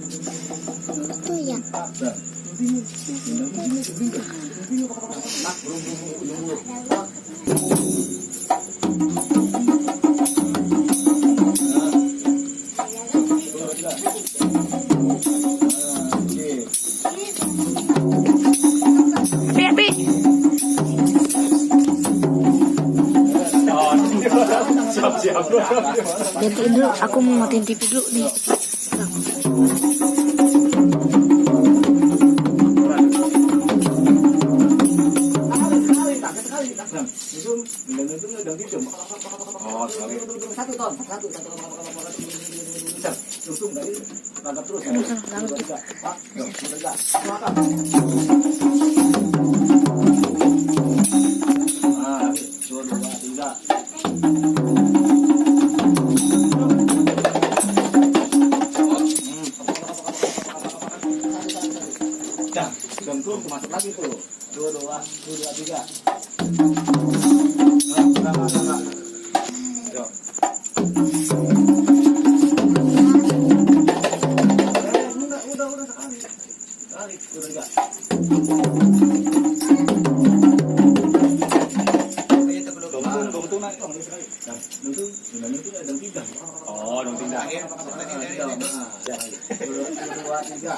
Itu ya. Siap. Gantiin dulu, aku mau matiin TV dulu nih. Masuk lagi tuh. 2, 2, 3. Udah sekali. Udah enggak. Oh, dong tindakin. 2, 3.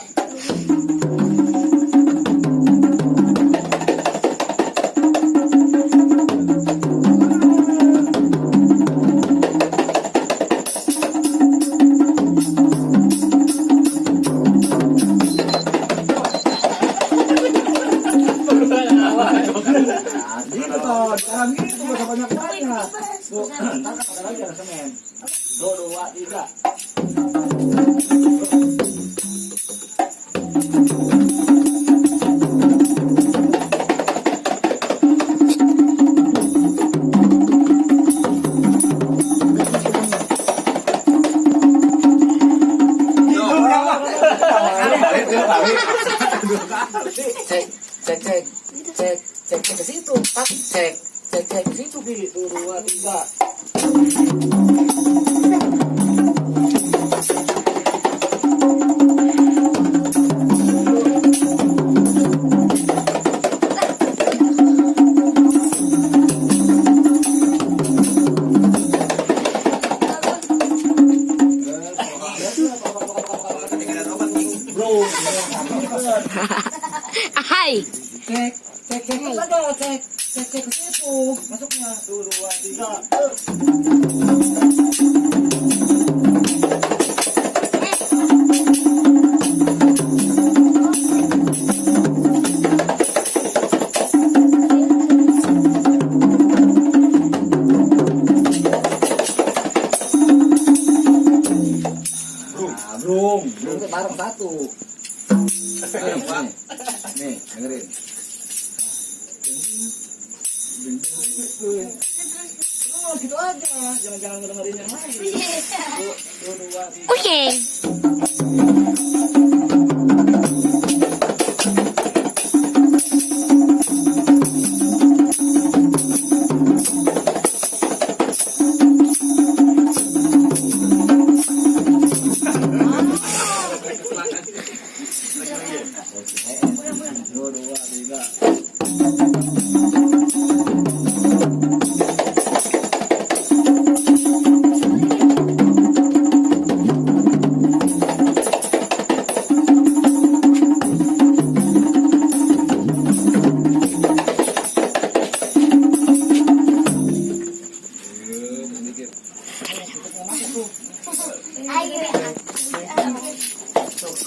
Jangan gitu, gak banyak-banyak. Tuh, ntar ada lagi ada semen. 2, 2, 3. Cek ke situ, Pak. Cek ke situ, Bi. 2, 2, 3. Hai. Cek ke situ. Masuknya 2, 3. Belum bareng satu. Nih, dengerin. Gitu aja, jangan ngedengerin yang lain. 2, 2, 3. Oke.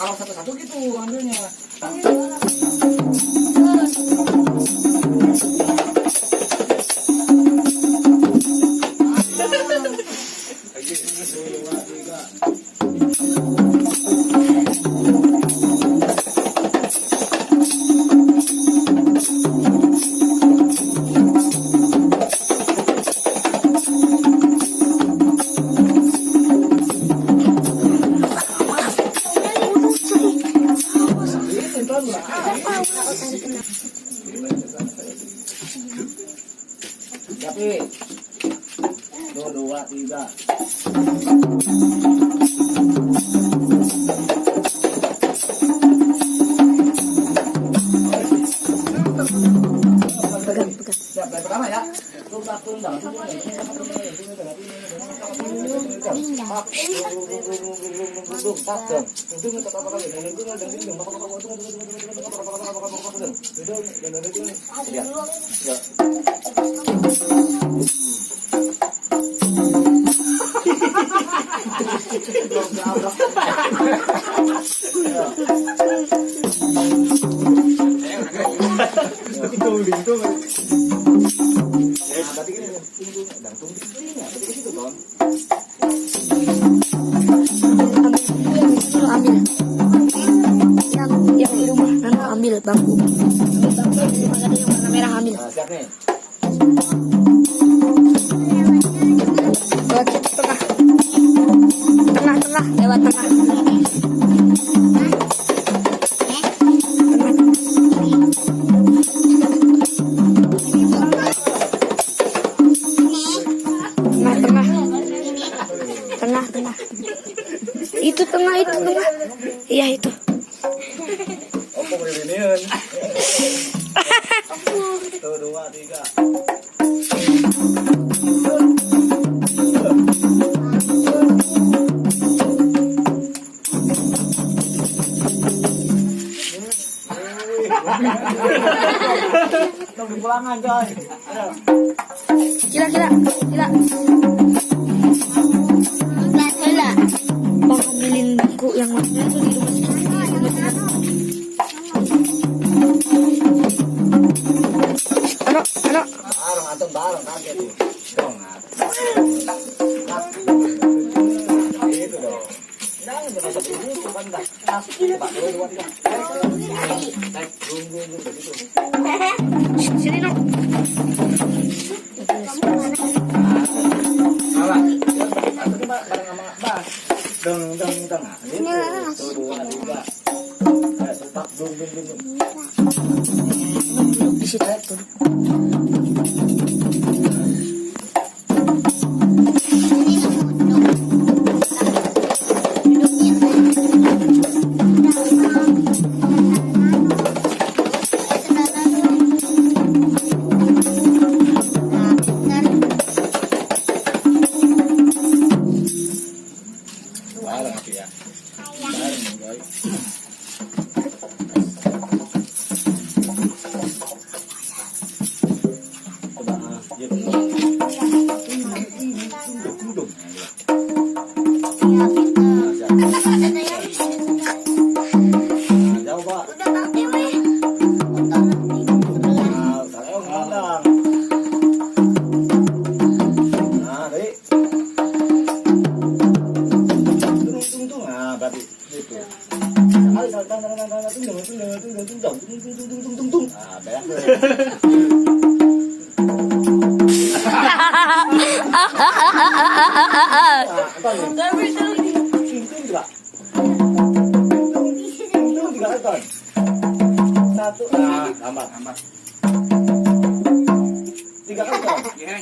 Kalau satu-satu gitu ambilnya. Tapi 2, 2, 3. Ambil yang di rumah Nana ambil bangku ada yang warna merah ambil Siap nih. lewat tengah lewat tengah tengah itu tengah iya itu Opo ngirineun. 1 2 3. Tunggu pulangan coy. Gila. Bang ambilin buku yang warna itu di rumah Ano. Bareng antum bareng kaget tuh. Dong. Itu dong. Jangan bisa begitu kan dah. Pak 2 2 3. Naik tunggu begitu. sini no. Salah. Aku coba bareng sama Bas. Deng. Ini 1 2 3. Tetap dung. Di situ tuh. Bareng aku ya. Bareng guys. Coba gitu. Duduk. Jauh, Pak. Saya ngandang. Nah, Dek. Tung. Nah, berarti gitu. Sekali tung. Nah, beres. Satu, tambah. 3 kali. Ya,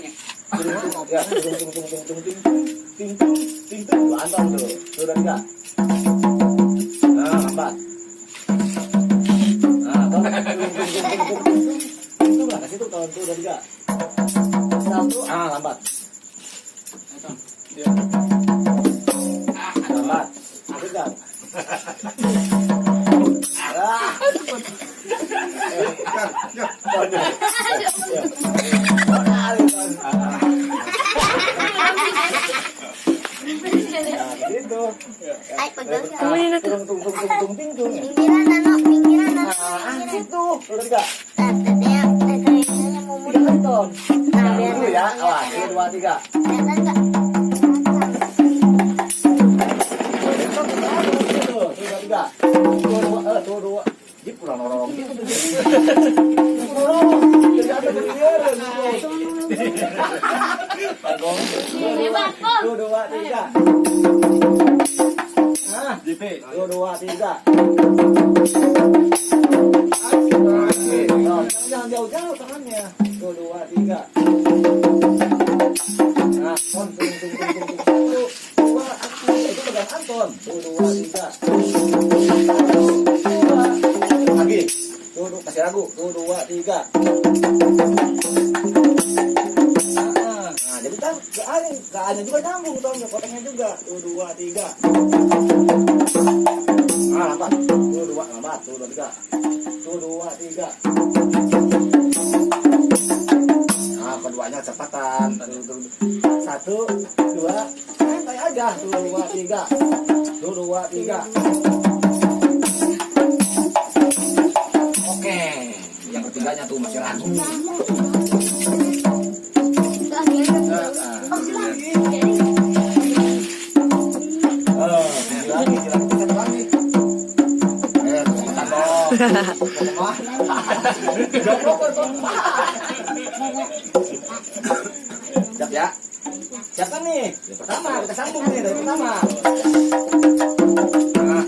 ting. Antam tuh. Sudah 3. Nah, 4. Nah, ting. Lah kasih tuh tahun tuh udah 3. 1, lambat. Lambat. Tegang. Gitu. Kemana tuh? Tung. Gitu. Udah 3. 3 ton. Dulu ya. Awas, 1 2 3. Tuh. Di pulang orang gitu. Jadi ada kepikiran. Bagong. 2 3. Nah, JP. 2 3. Jangan jauh-jauh tangannya. 2 3. Nah, tung. Itu pegang Anton. 2 3. Lagi. Tuh, kasih ragu. 2 3. K-nya juga nyambung tuh, potongnya juga. Tuh 2, 3. Ah, lambat. Tuh 2, lambat. Tuh 2, 3. Tuh 2, 3. Nah, keduanya cepatan. Tuh, 1, 2, santai aja. Tuh 2, 3. Tuh 2, 3. Oke, yang ketiganya tuh masih ragu. Siap ya? Siap kan nih? Yang pertama, kita sambung nih dari pertama. Nah,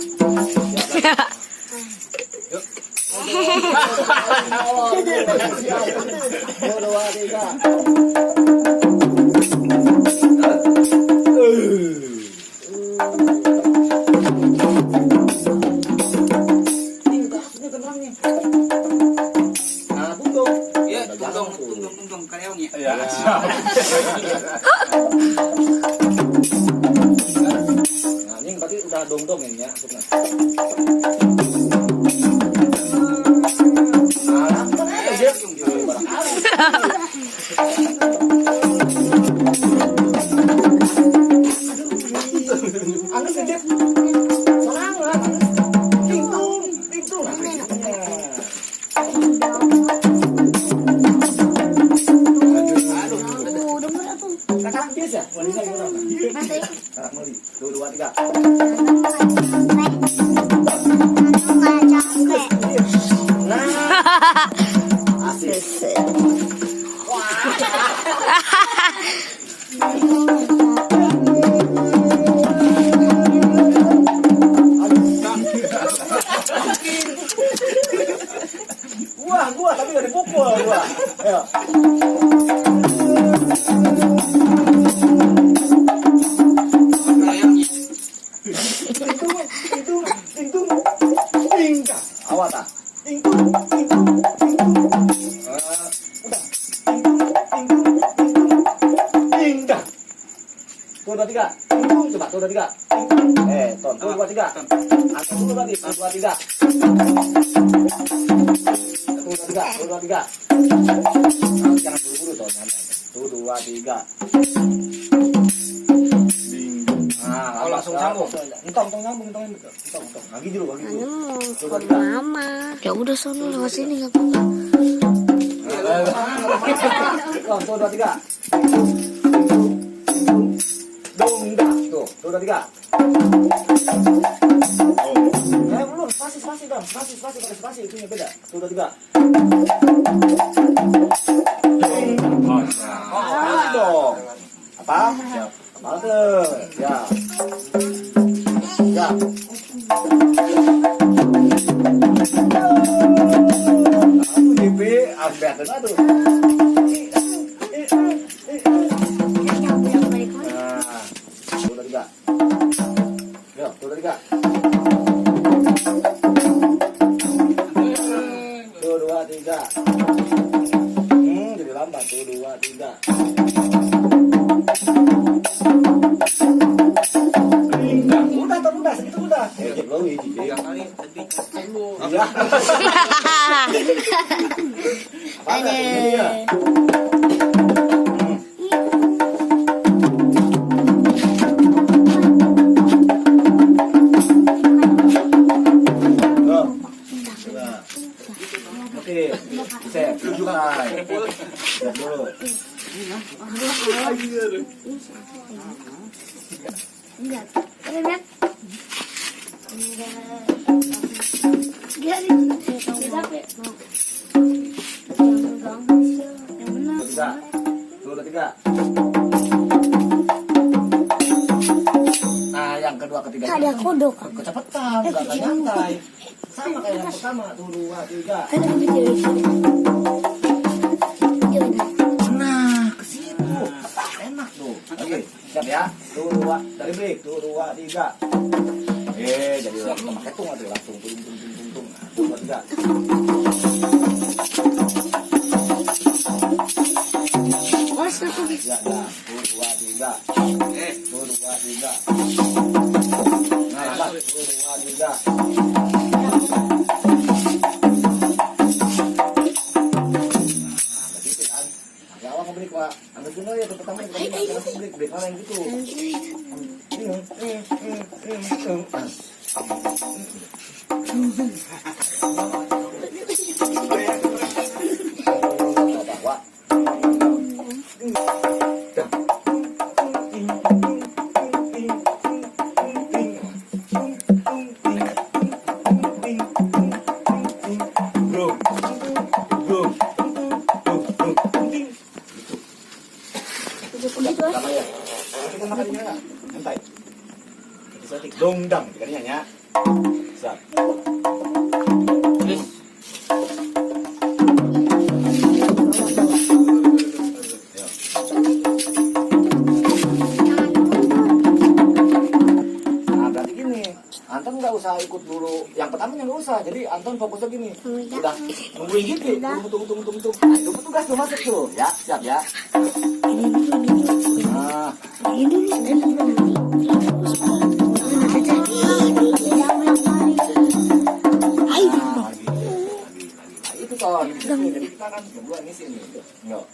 siap. Yuk. 2, 3. Ya, siap. Nah, ini berarti udah dong-dong ini ya. Nah, langsung aja, Jeff. Angus ya, Jeff. Semangat. Ting-tung, ting-tung. Kakak biasa, wanita gimana? Kakak meli. Tuh 2, 3. Nah, asik. Gua tapi gak dipukul gua. Ayo. Awat ah. Tuh 2, 3. Coba tuh 2, 3. Ton. Tuh 2, 3. Atau tuh berarti 2, 3. Tuh 2, 3. Tuh 2, 3. Jangan buru-buru Ton, nyantai. Tuh 2, 3. Oh, langsung sambung. Entong nyambung. Lagi dulu. Mama. Ya udah sono lewat sini enggak apa-apa. Tuh 2, 3. Tuh 2, 3. Belum, spasi dong. Spasi pakai spasi itunya beda. Tuh 2, 3. Oh, dong. Apa? Siap. Mantap. Ya. Aku JP ambil aduh. Tuh 2, 3. Yo, tuh 2, 3. Tuh 2, 3. Jadi lambat. Tuh 2, 3. Udah, segitu udah. Belum ini. 3 kali lebih dulu. Iya. Apa ya? Oke, set. Selesai. Lihat dulu. Tuh 3. Nah, yang kedua ketiga. Ada kodok. Kecepatan, enggak nyantai. Sama kayak yang pertama. Tuh 2, 3. Ada video di sini. Nah, ke situ. Enak tuh. Oke, siap ya. Tuh 2, dari break. Tuh 2, 3. Jadi langsung pakai tung aja langsung tung. Nah, 2, 3. Mas, aku Ya. Tuh 2, 3. tiga. Nah, empat, dua, tiga. Gitu kan. Ya awak break, Pak. Ambil dulu ya pertama kita langsung break mana yang gitu. Pertama ya. Kita makan ini enggak? Santai. Kita dongdang ikannya nya. Siap. Nah, berarti gini, Anton nggak usah ikut dulu. Yang pertama nggak usah. Jadi Anton fokusnya gini. Udah nungguin gitu. Tunggu. Nah, itu petugas tuh masuk tuh. Ya, siap ya. Nah. Itu kan, jadi kita kan berdua ini sini, enggak.